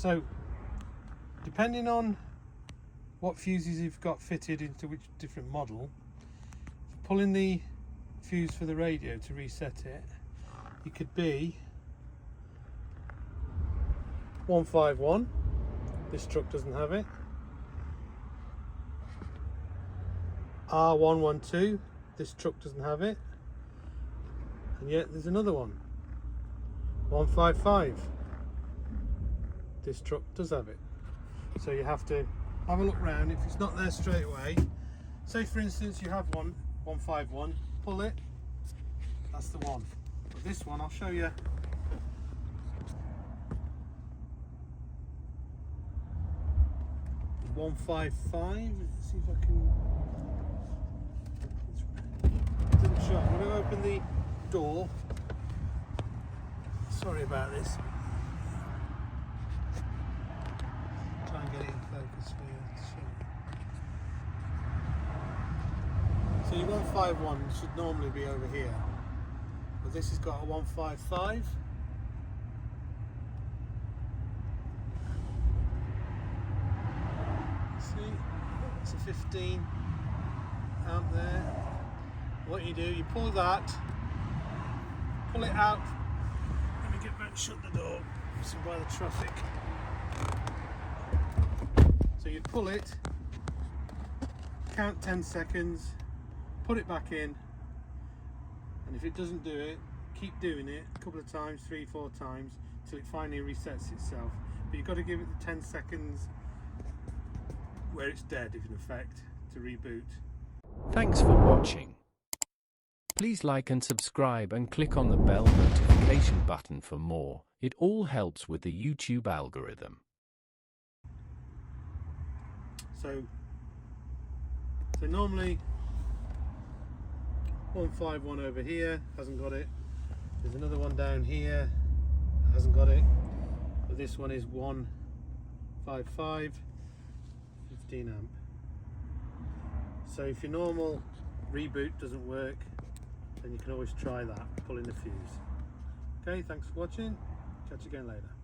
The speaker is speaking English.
So depending on what fuses you've got fitted into which different model, pulling the fuse for the radio to reset it, it could be 151. This truck doesn't have it. R112. This truck doesn't have it. And yet there's another one. 155. This truck does have it. So you have to have a look round. If it's not there straight away, say for instance you have 151, pull it, that's the one. But this one, I'll show you. 155. Let's see if I can. Didn't show. I'm going to open the door. Sorry about this. Try and get it in focus for you. So your 151 should normally be over here, but this has got a 155. See, it's a 15 amp there. What you do, you pull that, pull it out. Let me get back and shut the door. See by the traffic. So you pull it, count 10 seconds, put it back in, and if it doesn't do it, keep doing it a couple of times, 3-4 times, till it finally resets itself. But you've got to give it the 10 seconds where it's dead, in effect, to reboot. Thanks for watching. Please like and subscribe and click on the bell notification button for more. It all helps with the YouTube algorithm. So normally 151 over here hasn't got it. There's another one down here hasn't got it. But this one is 155, 15 amp. So if your normal reboot doesn't work, then you can always try that, pulling the fuse. Okay, thanks for watching. Catch you again later.